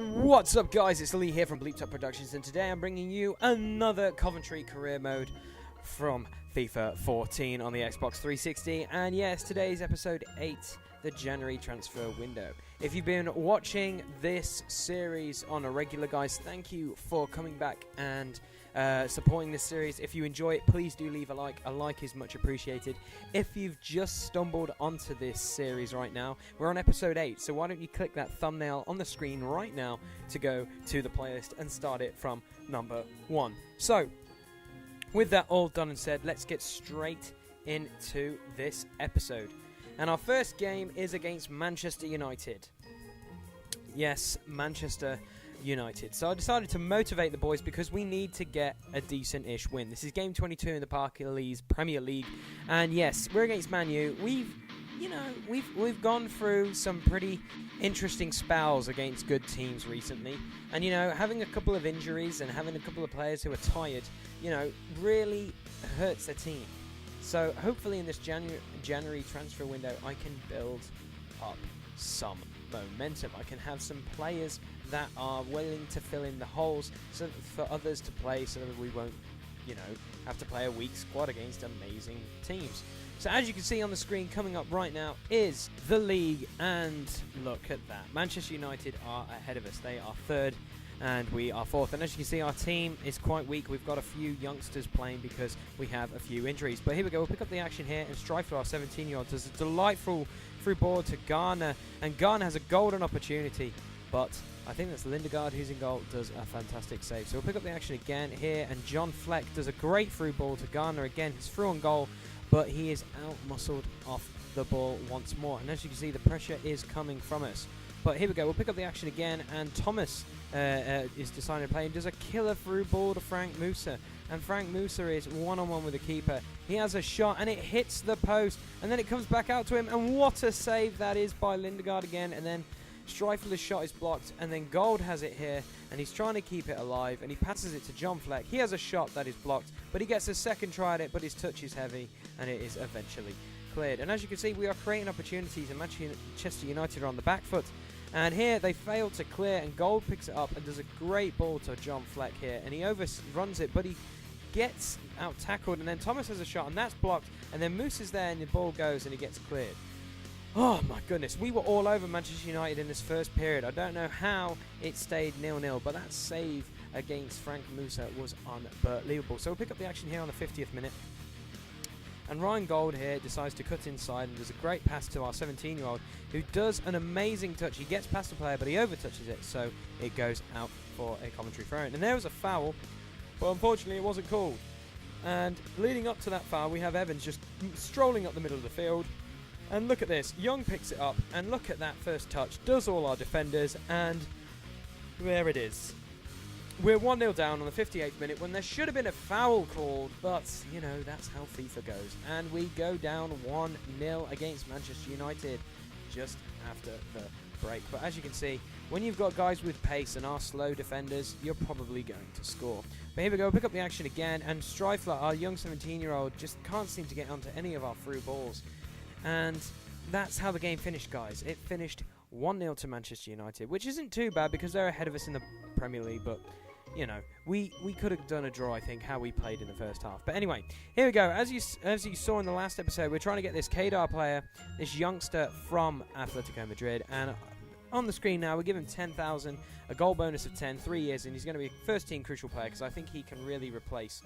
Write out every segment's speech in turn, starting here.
What's up, guys? It's Lee here from Bleeped Up Productions, and today I'm bringing you another Coventry career mode from FIFA 14 on the Xbox 360. And yes, today's episode 8, the January transfer window. If you've been watching this series on a regular, guys, thank you for coming back and supporting this series. If you enjoy it, please do leave a like. A like is much appreciated. If you've just stumbled onto this series right now, we're on episode 8, so why don't you click that thumbnail on the screen right now to go to the playlist and start it from number 1. So, with that all done and said, let's get straight into this episode. And our first game is against Manchester United. Yes, Manchester United. So I decided to motivate the boys because we need to get a decent-ish win. This is game 22 in the Barclays Premier League, and yes, we're against Man U. We've gone through some pretty interesting spells against good teams recently, and having a couple of injuries and having a couple of players who are tired, really hurts their team. So hopefully in this January transfer window, I can build up some momentum. I can have some players that are willing to fill in the holes for others to play, so that we won't, have to play a weak squad against amazing teams. So as you can see on the screen, coming up right now is the league, and look at that. Manchester United are ahead of us. They are 3rd and we are 4th. And as you can see, our team is quite weak. We've got a few youngsters playing because we have a few injuries. But here we go. We'll pick up the action here, and Strife, our 17-year-old, does a delightful through ball to Garner, and Garner has a golden opportunity, but I think that's Lindegaard who's in goal, does a fantastic save. So we'll pick up the action again here, and John Fleck does a great through ball to Garner again. He's through on goal, but he is out-muscled off the ball once more. And as you can see, the pressure is coming from us. But here we go. We'll pick up the action again, and Thomas is deciding to play and does a killer through ball to Frank Musa. And Frank Musa is one-on-one with the keeper. He has a shot, and it hits the post, and then it comes back out to him, and what a save that is by Lindegaard again. And then Streifler's shot is blocked, and then Gold has it here, and he's trying to keep it alive, and he passes it to John Fleck. He has a shot that is blocked, but he gets a second try at it, but his touch is heavy, and it is eventually cleared. And as you can see, we are creating opportunities, and Manchester United are on the back foot. And here they fail to clear, and Gold picks it up and does a great ball to John Fleck here, and he overruns it, but he gets out tackled, and then Thomas has a shot, and that's blocked, and then Moose is there, and the ball goes, and he gets cleared. Oh my goodness, we were all over Manchester United in this first period. I don't know how it stayed 0-0, but that save against Frank Musa was unbelievable. So we'll pick up the action here on the 50th minute. And Ryan Gold here decides to cut inside and does a great pass to our 17-year-old, who does an amazing touch. He gets past the player, but he overtouches it, so it goes out for a Coventry throw-in. And there was a foul, but unfortunately it wasn't called. And leading up to that foul, we have Evans just strolling up the middle of the field. And look at this, Young picks it up, and look at that first touch, does all our defenders, and there it is. We're 1-0 down on the 58th minute when there should have been a foul called, but, that's how FIFA goes. And we go down 1-0 against Manchester United just after the break. But as you can see, when you've got guys with pace and our slow defenders, you're probably going to score. But here we go, pick up the action again, and Streifler, our young 17-year-old, just can't seem to get onto any of our through balls. And that's how the game finished, guys. It finished 1-0 to Manchester United, which isn't too bad because they're ahead of us in the Premier League, but we could have done a draw, I think, how we played in the first half. But anyway, here we go. As you saw in the last episode, we're trying to get this Kedar player, this youngster from Atletico Madrid, and on the screen now, we give him 10,000, a goal bonus of 10, 3 years, and he's going to be a first-team crucial player because I think he can really replace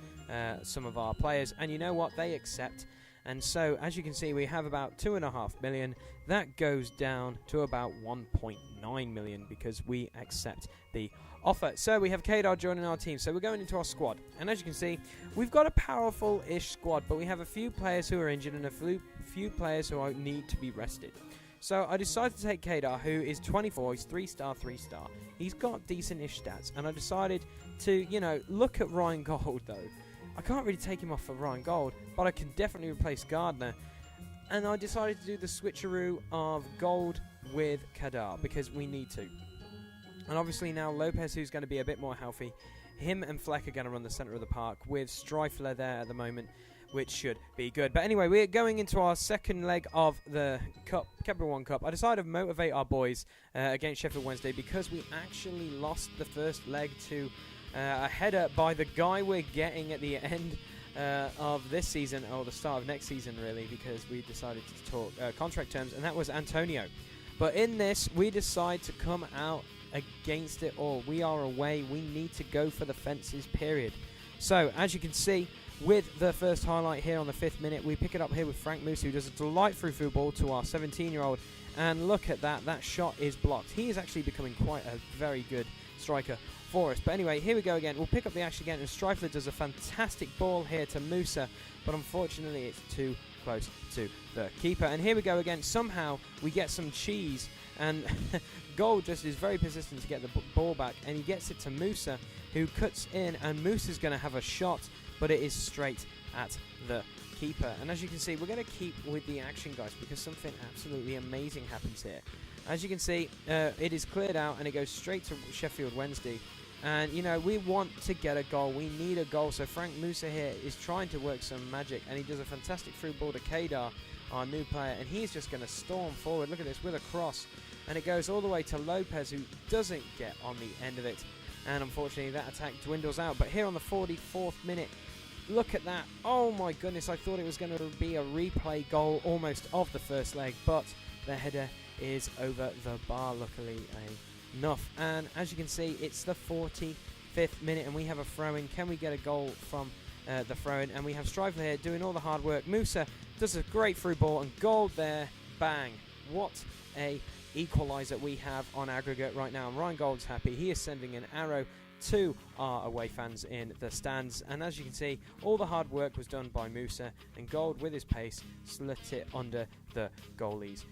some of our players. And you know what? They accept. And so, as you can see, we have about 2.5 million. That goes down to about 1.9 million because we accept the offer. So we have Kedar joining our team. So we're going into our squad. And as you can see, we've got a powerful-ish squad, but we have a few players who are injured and a few players who need to be rested. So I decided to take Kedar, who is 24. He's 3-star, 3-star. He's got decent-ish stats. And I decided to, look at Ryan Gold, though. I can't really take him off for Ryan Gold, but I can definitely replace Gardner. and I decided to do the switcheroo of Gold with Kadar because we need to. And obviously now Lopez, who's going to be a bit more healthy, him and Fleck are going to run the centre of the park with Streifler there at the moment, which should be good. But anyway, we're going into our second leg of the Cup, Capital One Cup. I decided to motivate our boys against Sheffield Wednesday because we actually lost the first leg to a header by the guy we're getting at the end of this season, or the start of next season really, because we decided to talk contract terms, and that was Antonio. But in this, we decide to come out against it all. We are away. We need to go for the fences, period. So, as you can see, with the first highlight here on the 5th minute, we pick it up here with Frank Moose, who does a delightful through ball to our 17-year-old. And look at that. That shot is blocked. He is actually becoming quite a very good striker for us. But anyway, here we go again. We'll pick up the action again, and Streifler does a fantastic ball here to Musa, but unfortunately it's too close to the keeper. And here we go again. Somehow we get some cheese, and Gold just is very persistent to get the ball back, and he gets it to Musa, who cuts in, and Musa's going to have a shot, but it is straight at the keeper. And as you can see, we're going to keep with the action, guys, because something absolutely amazing happens here. As you can see, it is cleared out, and it goes straight to Sheffield Wednesday. And, you know, we want to get a goal. We need a goal. So Frank Musa here is trying to work some magic, and he does a fantastic through ball to Kadar, our new player, and he's just going to storm forward. Look at this, with a cross. And it goes all the way to Lopez, who doesn't get on the end of it. And unfortunately, that attack dwindles out. But here on the 44th minute, look at that. Oh, my goodness. I thought it was going to be a replay goal almost of the first leg. But the header is over the bar, luckily enough. And as you can see, it's the 45th minute, and we have a throw-in. Can we get a goal from the throw-in? And we have Streifler here doing all the hard work. Musa does a great through ball, and Gold there. Bang. What a equaliser we have on aggregate right now, and Ryan Gold's happy. He is sending an arrow to our away fans in the stands, and as you can see, all the hard work was done by Musa, and Gold with his pace slit it under the goalie's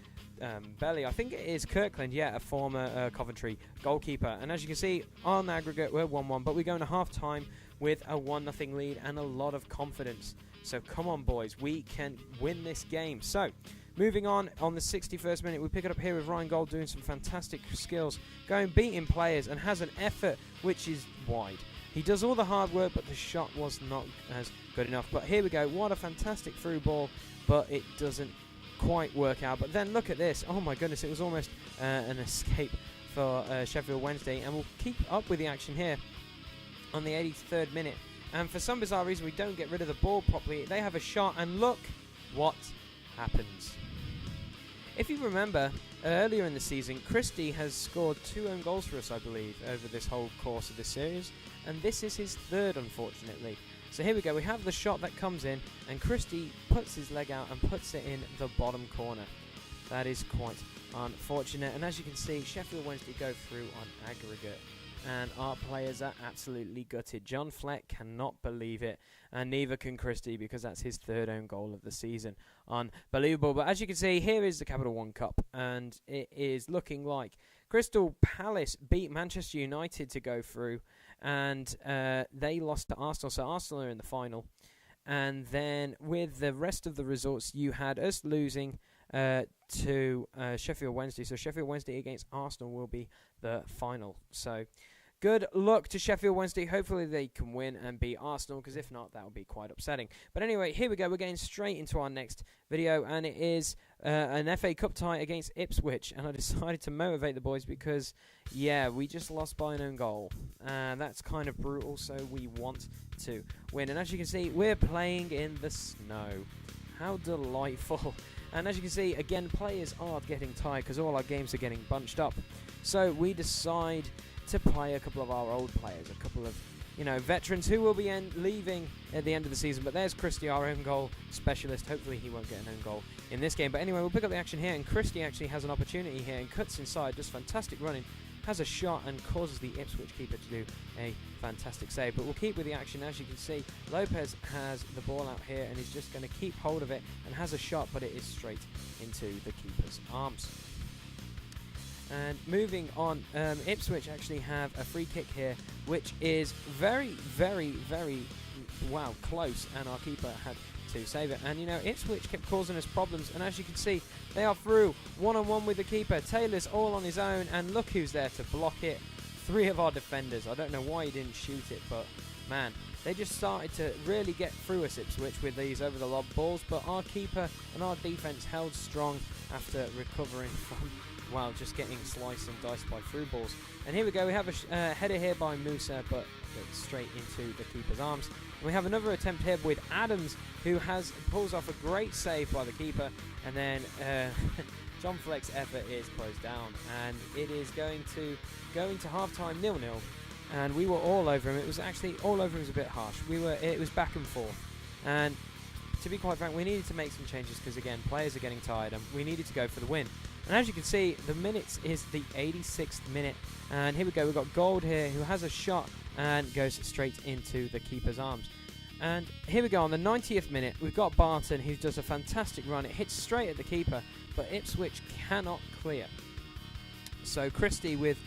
belly. I think it is Kirkland, yeah, a former Coventry goalkeeper. And as you can see, on aggregate we're 1-1, but we go into half time with a 1-0 lead and a lot of confidence. So come on, boys, we can win this game. So moving on the 61st minute, we pick it up here with Ryan Gold doing some fantastic skills, going beating players, and has an effort which is wide. He does all the hard work, but the shot was not as good enough. But here we go, what a fantastic through ball, but it doesn't quite work out. But then look at this, oh my goodness, it was almost an escape for Sheffield Wednesday, and we'll keep up with the action here on the 83rd minute. And for some bizarre reason, we don't get rid of the ball properly. They have a shot, and look what happens. If you remember, earlier in the season, Christie has scored 2 own goals for us, I believe, over this whole course of this series, and this is his 3rd, unfortunately. So here we go, we have the shot that comes in, and Christie puts his leg out and puts it in the bottom corner. That is quite unfortunate, and as you can see, Sheffield Wednesday go through on aggregate, and our players are absolutely gutted. John Fleck cannot believe it, and neither can Christie, because that's his 3rd own goal of the season. Unbelievable. But as you can see, here is the Capital One Cup, and it is looking like Crystal Palace beat Manchester United to go through, and they lost to Arsenal, so Arsenal are in the final. And then with the rest of the results, you had us losing to Sheffield Wednesday, so Sheffield Wednesday against Arsenal will be the final. So good luck to Sheffield Wednesday. Hopefully they can win and beat Arsenal, because if not, that would be quite upsetting. But anyway, here we go. We're getting straight into our next video, and it is an FA Cup tie against Ipswich. And I decided to motivate the boys because, yeah, we just lost by an own goal. That's kind of brutal, so we want to win. And as you can see, we're playing in the snow. How delightful. And as you can see, again, players are getting tired because all our games are getting bunched up. So we decide to play a couple of our old players, a couple of, you know, veterans who will be leaving at the end of the season. But there's Christie, our own goal specialist. Hopefully he won't get an own goal in this game. But anyway, we'll pick up the action here, and Christie actually has an opportunity here and cuts inside, just fantastic running, has a shot and causes the Ipswich keeper to do a fantastic save. But we'll keep with the action. As you can see, Lopez has the ball out here and is just going to keep hold of it and has a shot, but it is straight into the keeper's arms. And moving on, Ipswich actually have a free kick here, which is very, very, very, close, and our keeper had to save it. And, you know, Ipswich kept causing us problems. And as you can see, they are through one-on-one with the keeper. Taylor's all on his own. And look who's there to block it. 3 of our defenders. I don't know why he didn't shoot it, but, man, they just started to really get through us, Ipswich, with these over-the-lob balls. But our keeper and our defence held strong after recovering from, well, just getting sliced and diced by through balls. And here we go. We have a header here by Musa, but it's straight into the keeper's arms. And we have another attempt here with Adams, who pulls off a great save by the keeper. And then John Fleck's effort is closed down. And it is going to go into half-time 0-0. And we were all over him. It was actually, all over him was a bit harsh. It was back and forth. And to be quite frank, we needed to make some changes because, again, players are getting tired and we needed to go for the win. And as you can see, the minutes is the 86th minute. And here we go. We've got Gold here who has a shot and goes straight into the keeper's arms. And here we go. On the 90th minute, we've got Barton who does a fantastic run. It hits straight at the keeper, but Ipswich cannot clear. So Christie with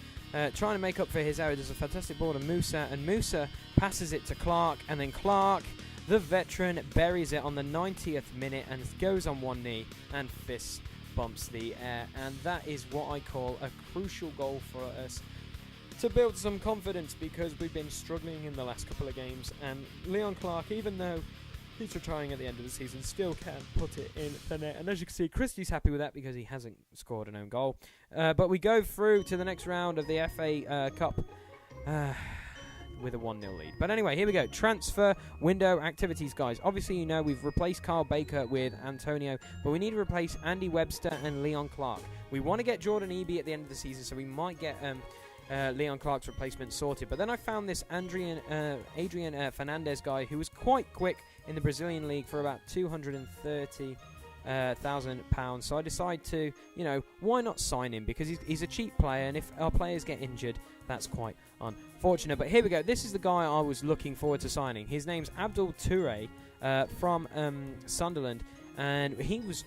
trying to make up for his error does a fantastic ball to Musa. And Musa passes it to Clark. And then Clark, the veteran, buries it on the 90th minute and goes on one knee and fist bumps the air. And that is what I call a crucial goal for us to build some confidence, because we've been struggling in the last couple of games. And Leon Clark, even though he's retiring at the end of the season, still can put it in the net. And as you can see, Christie's happy with that because he hasn't scored an own goal. But we go through to the next round of the FA Cup with a 1-0 lead. But anyway, here we go. Transfer window activities, guys. Obviously, you know, we've replaced Carl Baker with Antonio, but we need to replace Andy Webster and Leon Clark. We want to get Jordan Eby at the end of the season, so we might get Leon Clark's replacement sorted. But then I found this Adrian Fernandez guy who was quite quick in the Brazilian league for about £230,000. So I decided to, you know, why not sign him, because he's a cheap player, and if our players get injured, that's quite unfortunate. But here we go. This is the guy I was looking forward to signing. His name's Abdul Toure from Sunderland, and his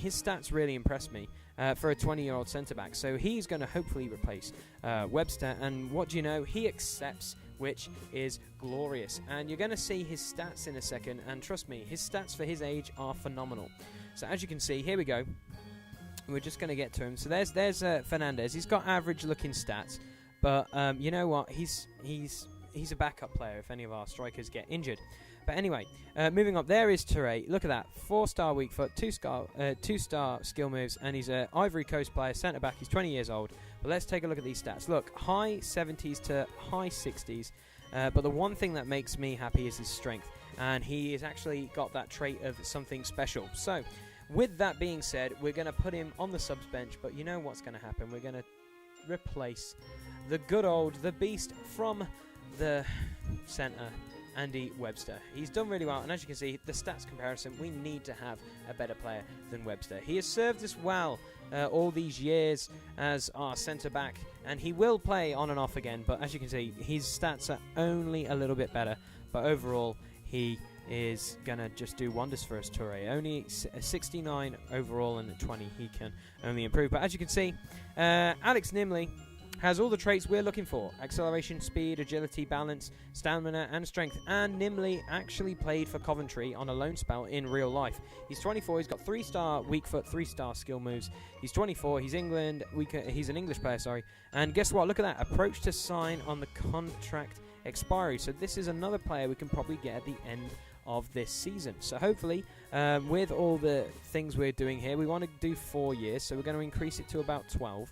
stats really impressed me for a 20-year-old centre-back. So he's going to hopefully replace Webster, and what do you know? He accepts, which is glorious. And you're going to see his stats in a second, and trust me, his stats for his age are phenomenal. So as you can see, here we go. We're just going to get to him. So there's Fernandez. He's got average-looking stats, but you know what? He's a backup player if any of our strikers get injured. But anyway, moving up, there is Toure. Look at that. 4-star weak foot, 2-star skill moves, and he's an Ivory Coast player, centre-back. He's 20 years old. But let's take a look at these stats. Look, high 70s to high 60s. But the one thing that makes me happy is his strength. And he has actually got that trait of something special. So, with that being said, we're going to put him on the subs bench. But you know what's going to happen. We're going to replace the good old, the beast from the centre, Andy Webster. He's done really well, and as you can see, the stats comparison, we need to have a better player than Webster. He has served us well all these years as our centre-back, and he will play on and off again, but as you can see, his stats are only a little bit better, but overall, he is going to just do wonders for us, Toure. Only 69 overall, and at 20, he can only improve. But as you can see, Alex Nimley has all the traits we're looking for: acceleration, speed, agility, balance, stamina, and strength. And Nimley actually played for Coventry on a loan spell in real life. He's 24, he's got 3-star weak foot, 3-star skill moves. He's 24, he's an English player, sorry. And guess what? Look at that. Approach to sign on the contract expiry. So this is another player we can probably get at the end of this season. So hopefully, with all the things we're doing here, we want to do 4 years, so we're going to increase it to about 12.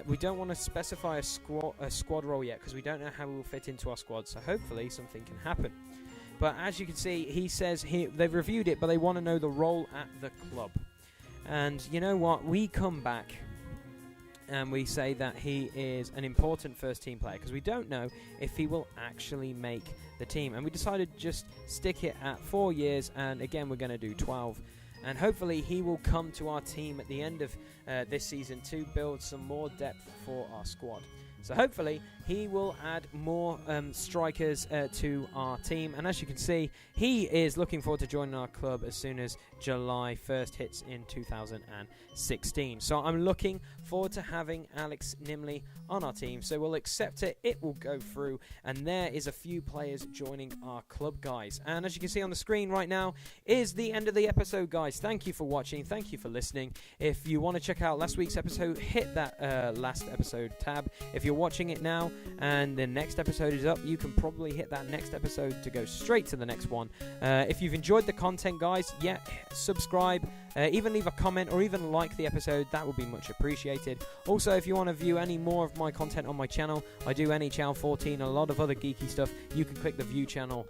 We don't want to specify a squad role yet because we don't know how we will fit into our squad, so hopefully something can happen. But as you can see, he says they've reviewed it, but they want to know the role at the club. And you know what? We come back and we say that he is an important first-team player because we don't know if he will actually make the team. And we decided to just stick it at 4 years, and again, we're going to do 12. And hopefully he will come to our team at the end of this season to build some more depth for our squad. So hopefully he will add more strikers to our team. And as you can see, he is looking forward to joining our club as soon as July 1st hits in 2016. So I'm looking forward to having Alex Nimley on our team. So we'll accept it. It will go through. And there is a few players joining our club, guys. And as you can see on the screen right now is the end of the episode, guys. Thank you for watching. Thank you for listening. If you want to check out last week's episode, hit that last episode tab. If you're watching it now and the next episode is up, you can probably hit that next episode to go straight to the next one. If you've enjoyed the content, guys, subscribe, even leave a comment or even like the episode. That would be much appreciated. Also, if you want to view any more of my content on my channel, I do NHL 14, a lot of other geeky stuff. You can click the view channel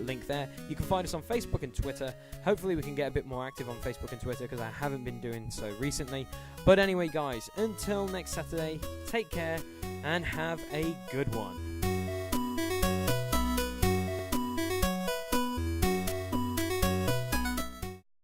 link there. You can find us on Facebook and Twitter. Hopefully we can get a bit more active on Facebook and Twitter because I haven't been doing so recently. But anyway, guys, until next Saturday, take care and have a good one.